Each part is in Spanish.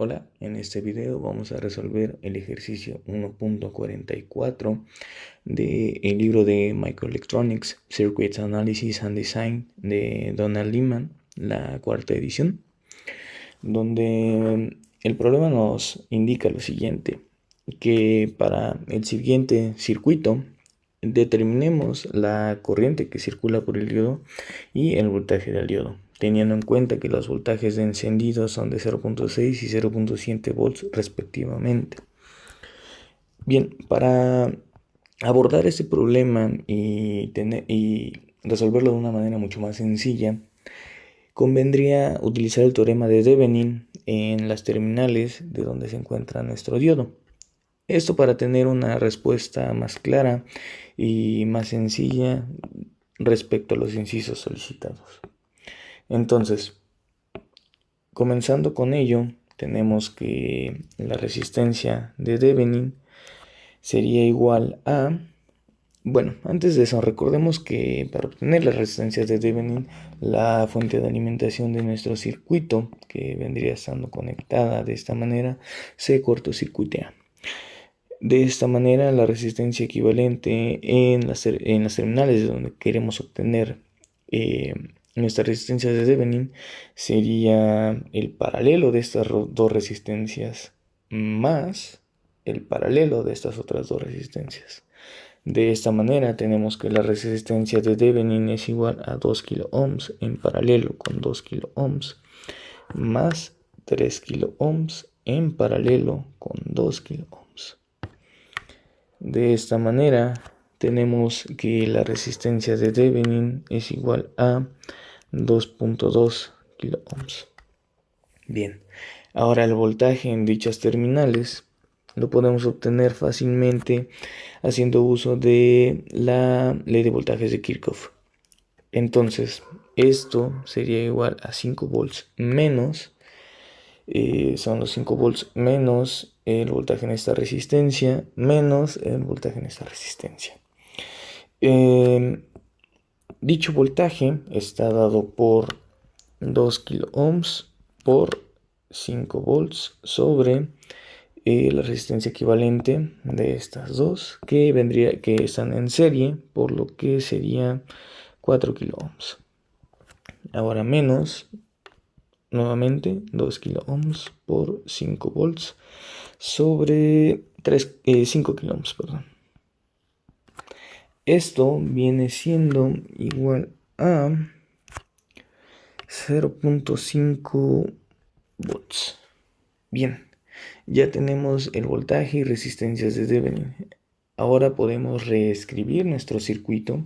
Hola, en este video vamos a resolver el ejercicio 1.44 del libro de Microelectronics, Circuits Analysis and Design de Donald Lyman, la cuarta edición, donde el problema nos indica lo siguiente, que para el siguiente circuito determinemos la corriente que circula por el diodo y el voltaje del diodo, teniendo en cuenta que los voltajes de encendido son de 0.6 y 0.7 volts respectivamente. Bien, para abordar este problema y resolverlo de una manera mucho más sencilla, convendría utilizar el teorema de Thevenin en las terminales de donde se encuentra nuestro diodo. Esto para tener una respuesta más clara y más sencilla respecto a los incisos solicitados. Entonces, comenzando con ello, tenemos que la resistencia de Thevenin sería igual a... Bueno, antes de eso, recordemos que para obtener la resistencia de Thevenin, la fuente de alimentación de nuestro circuito, que vendría estando conectada de esta manera, se cortocircuitea. De esta manera, la resistencia equivalente en las terminales de donde queremos obtener nuestra resistencia de Thevenin sería el paralelo de estas dos resistencias más el paralelo de estas otras dos resistencias. De esta manera tenemos que la resistencia de Thevenin es igual a 2 kilo ohms en paralelo con 2 kilo ohms más 3 kilo ohms en paralelo con 2 kilo ohms. De esta manera tenemos que la resistencia de Thevenin es igual a 2.2 kilo ohms. Bien, ahora el voltaje en dichas terminales lo podemos obtener fácilmente haciendo uso de la ley de voltajes de Kirchhoff. Entonces, esto sería igual a 5 volts menos, son los 5 volts menos el voltaje en esta resistencia, menos el voltaje en esta resistencia. Dicho voltaje está dado por 2 kilo ohms por 5 volts sobre la resistencia equivalente de estas dos, que están en serie, por lo que sería 4 kilo ohms. Ahora menos, nuevamente, 2 kilo ohms por 5 volts sobre 5 kilo ohms, perdón. Esto viene siendo igual a 0.5 volts. Bien, ya tenemos el voltaje y resistencias de Thevenin. Ahora podemos reescribir nuestro circuito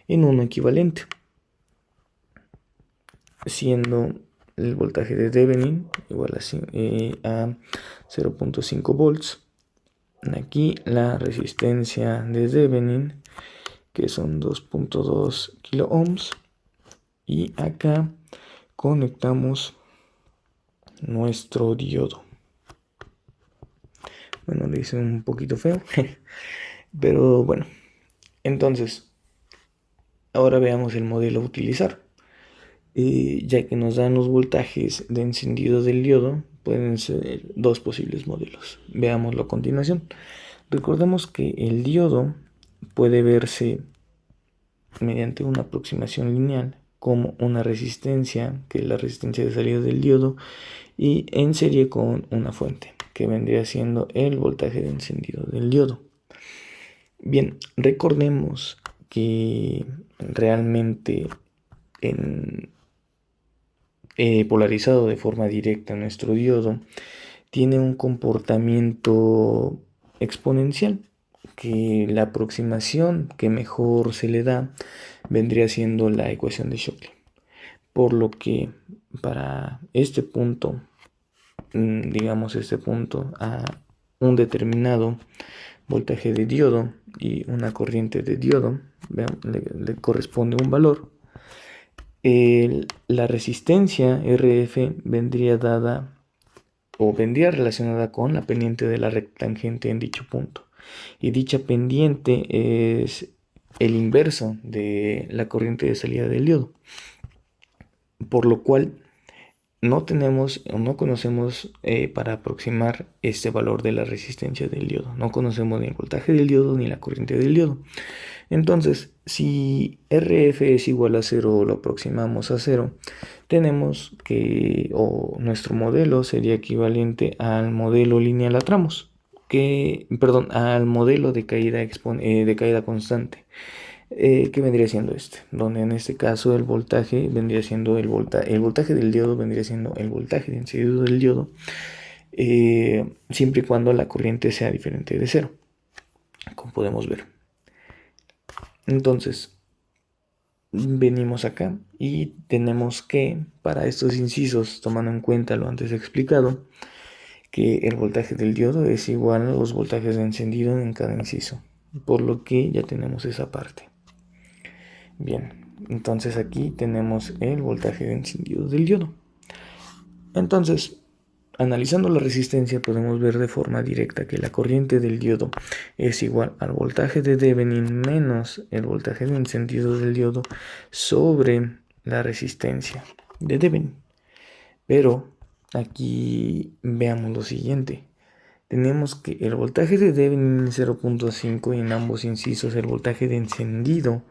en uno equivalente, siendo el voltaje de Thevenin igual a 0.5 volts. Aquí la resistencia de Thevenin, que son 2.2 kilo ohms, y acá conectamos nuestro diodo. Bueno, lo hice un poquito feo, pero bueno. Entonces, ahora veamos el modelo a utilizar. Ya que nos dan los voltajes de encendido del diodo, pueden ser dos posibles modelos. Veámoslo a continuación. Recordemos que el diodo puede verse mediante una aproximación lineal como una resistencia, que es la resistencia de salida del diodo, y en serie con una fuente, que vendría siendo el voltaje de encendido del diodo. Bien, recordemos que realmente polarizado de forma directa nuestro diodo tiene un comportamiento exponencial, que la aproximación que mejor se le da vendría siendo la ecuación de Shockley, por lo que para este punto, digamos este punto a un determinado voltaje de diodo y una corriente de diodo, le corresponde un valor. La resistencia RF vendría dada o vendría relacionada con la pendiente de la rectangente en dicho punto, y dicha pendiente es el inverso de la corriente de salida del diodo, por lo cual no tenemos o no conocemos para aproximar este valor de la resistencia del diodo. No conocemos ni el voltaje del diodo ni la corriente del diodo. Entonces, si RF es igual a 0 o lo aproximamos a 0, tenemos que, o nuestro modelo sería equivalente al modelo lineal a tramos, al modelo de caída constante, que vendría siendo donde en este caso el voltaje vendría siendo el voltaje del diodo vendría siendo el voltaje de encendido del diodo, siempre y cuando la corriente sea diferente de 0, como podemos ver. Entonces, venimos acá y tenemos que, para estos incisos, tomando en cuenta lo antes explicado, que el voltaje del diodo es igual a los voltajes de encendido en cada inciso, por lo que ya tenemos esa parte. Bien, entonces aquí tenemos el voltaje de encendido del diodo. Entonces, analizando la resistencia, podemos ver de forma directa que la corriente del diodo es igual al voltaje de Thevenin menos el voltaje de encendido del diodo sobre la resistencia de Thevenin. Pero aquí veamos lo siguiente. Tenemos que el voltaje de Thevenin es 0.5 y en ambos incisos el voltaje de encendido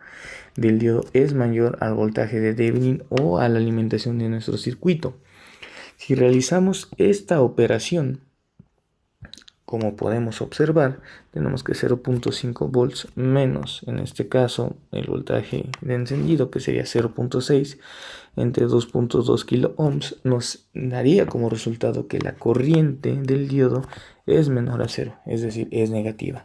del diodo es mayor al voltaje de Thevenin o a la alimentación de nuestro circuito. Si realizamos esta operación, como podemos observar, tenemos que 0.5 volts menos, en este caso, el voltaje de encendido, que sería 0.6 entre 2.2 kilo ohms, nos daría como resultado que la corriente del diodo es menor a 0, es decir, es negativa.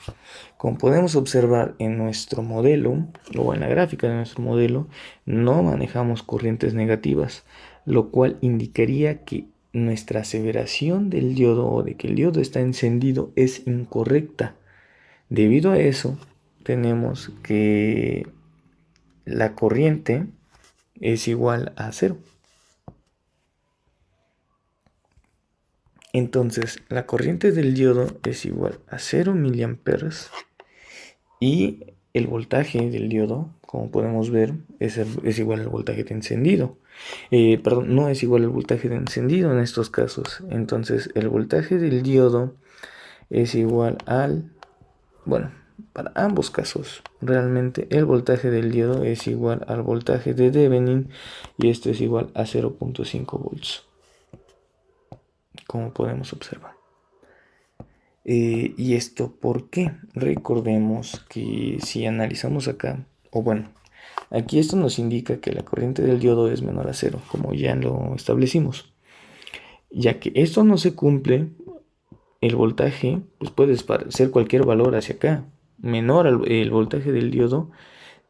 Como podemos observar en nuestro modelo, o en la gráfica de nuestro modelo, no manejamos corrientes negativas, lo cual indicaría que nuestra aseveración del diodo o de que el diodo está encendido es incorrecta. Debido a eso, tenemos que la corriente es igual a 0. Entonces, la corriente del diodo es igual a 0 miliamperes y el voltaje del diodo, como podemos ver, es igual al voltaje de encendido. No es igual al voltaje de encendido en estos casos. Entonces, el voltaje del diodo es igual para ambos casos, realmente el voltaje del diodo es igual al voltaje de Thevenin y esto es igual a 0.5 volts, como podemos observar. ¿Y esto por qué? Recordemos que si analizamos acá, aquí esto nos indica que la corriente del diodo es menor a 0, como ya lo establecimos. Ya que esto no se cumple, el voltaje pues puede ser cualquier valor hacia acá. El voltaje del diodo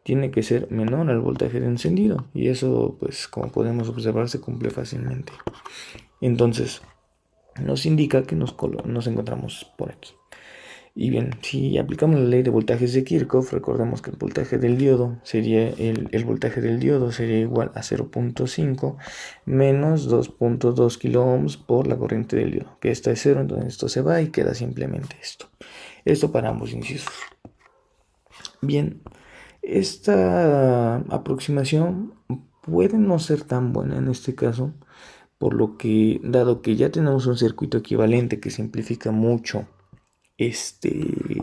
tiene que ser menor al voltaje de encendido. Y eso, pues como podemos observar, se cumple fácilmente. Entonces, nos indica que nos encontramos por aquí. Y bien, si aplicamos la ley de voltajes de Kirchhoff, recordemos que el voltaje del diodo sería el voltaje del diodo sería igual a 0.5 menos 2.2 kilo ohms por la corriente del diodo, que esta es 0, entonces esto se va y queda simplemente esto. Esto para ambos incisos. Bien, esta aproximación puede no ser tan buena en este caso, por lo que, dado que ya tenemos un circuito equivalente que simplifica mucho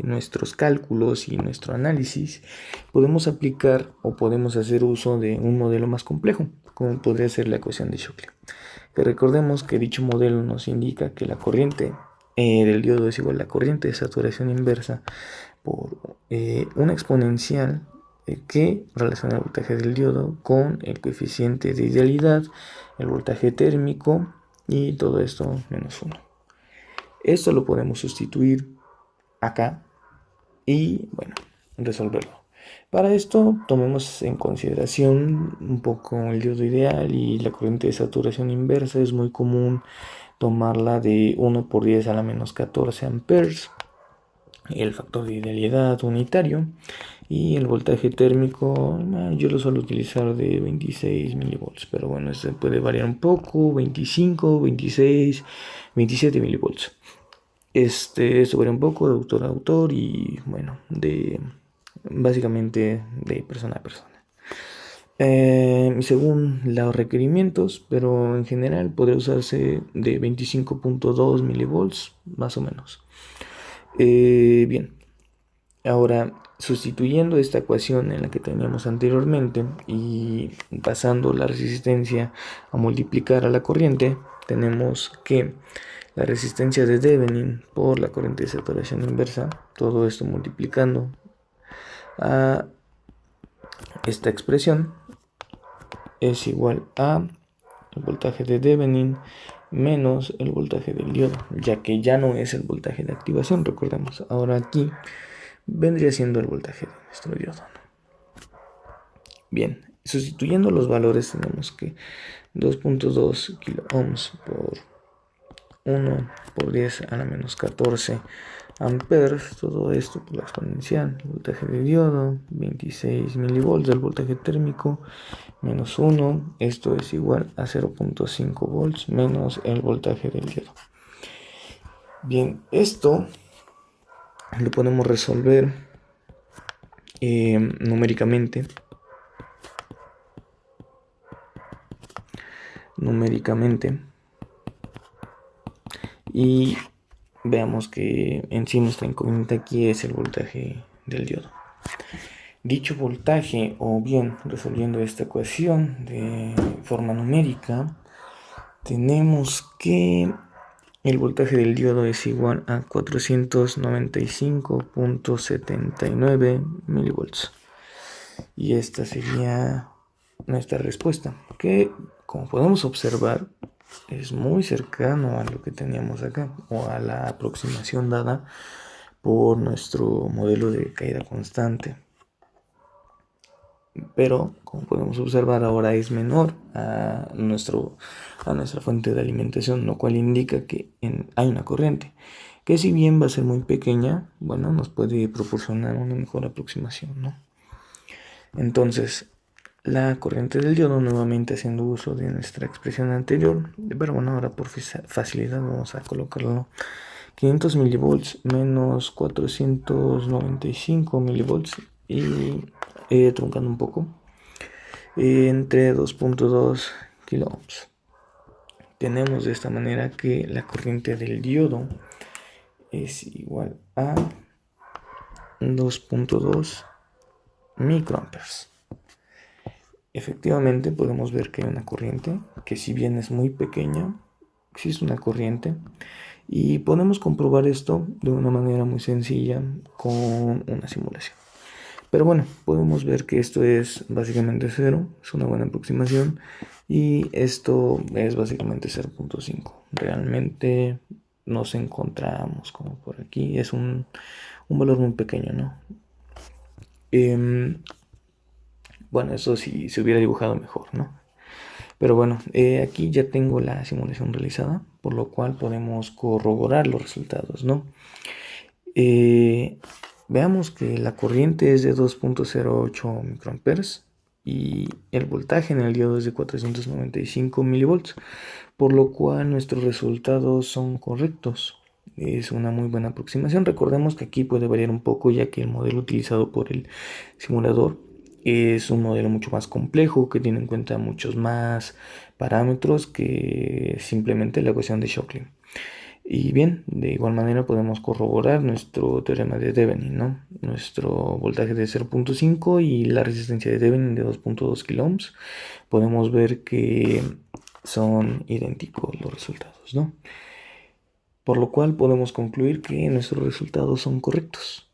nuestros cálculos y nuestro análisis, podemos aplicar o podemos hacer uso de un modelo más complejo, como podría ser la ecuación de Shockley. Que recordemos que dicho modelo nos indica que la corriente del diodo es igual a la corriente de saturación inversa por una exponencial que relaciona el voltaje del diodo con el coeficiente de idealidad, el voltaje térmico y todo esto menos 1. Esto lo podemos sustituir acá y resolverlo. Para esto tomemos en consideración un poco el diodo ideal y la corriente de saturación inversa. Es muy común tomarla de 1 por 10 a la menos 14 amperes, el factor de idealidad unitario, y el voltaje térmico yo lo suelo utilizar de 26 milivolts, pero bueno, este puede variar un poco, 25, 26, 27 milivolts. Esto varía un poco de autor a autor y básicamente de persona a persona. según los requerimientos, pero en general podría usarse de 25.2 milivolts, más o menos. Bien, ahora sustituyendo esta ecuación en la que teníamos anteriormente y pasando la resistencia a multiplicar a la corriente, tenemos que la resistencia de Thevenin por la corriente de saturación inversa, todo esto multiplicando a esta expresión, es igual a el voltaje de Thevenin menos el voltaje del diodo, ya que ya no es el voltaje de activación, recordemos. Ahora aquí vendría siendo el voltaje de nuestro diodo. Bien, sustituyendo los valores tenemos que 2.2 kilo ohms por 1 por 10 a la menos 14 amperes, todo esto por la exponencial, el voltaje de diodo, 26 milivolts del voltaje térmico, menos 1, esto es igual a 0.5 volts menos el voltaje del diodo. Bien, esto lo podemos resolver numéricamente. Y veamos que en sí nuestra incógnita aquí es el voltaje del diodo. Dicho voltaje, o bien resolviendo esta ecuación de forma numérica, tenemos que el voltaje del diodo es igual a 495.79 milivolts. Y esta sería nuestra respuesta, que como podemos observar es muy cercano a lo que teníamos acá, o a la aproximación dada por nuestro modelo de caída constante. Pero como podemos observar ahora es menor a nuestra fuente de alimentación, lo cual indica que hay una corriente que, si bien va a ser muy pequeña, bueno, nos puede proporcionar una mejor aproximación, ¿no? Entonces, la corriente del diodo, nuevamente haciendo uso de nuestra expresión anterior, pero bueno, ahora por facilidad vamos a colocarlo: 500 milivolts menos 495 milivolts, y truncando un poco, entre 2.2 kilo ohms. Tenemos de esta manera que la corriente del diodo es igual a 2.2 microamperes. Efectivamente podemos ver que hay una corriente que, si bien es muy pequeña, existe una corriente, y podemos comprobar esto de una manera muy sencilla con una simulación. Pero bueno, podemos ver que esto es básicamente 0, es una buena aproximación, y esto es básicamente 0.5. Realmente nos encontramos como por aquí, es un valor muy pequeño, ¿no? Bueno, eso sí se hubiera dibujado mejor, ¿no? Pero bueno, aquí ya tengo la simulación realizada, por lo cual podemos corroborar los resultados, ¿no? Veamos que la corriente es de 2.08 microamperes y el voltaje en el diodo es de 495 milivolts, por lo cual nuestros resultados son correctos. Es una muy buena aproximación. Recordemos que aquí puede variar un poco, ya que el modelo utilizado por el simulador es un modelo mucho más complejo, que tiene en cuenta muchos más parámetros que simplemente la ecuación de Shockley. Y bien, de igual manera podemos corroborar nuestro teorema de Thevenin, ¿no? Nuestro voltaje de 0.5 y la resistencia de Thevenin de 2.2 kilo ohms. Podemos ver que son idénticos los resultados, ¿no? Por lo cual podemos concluir que nuestros resultados son correctos.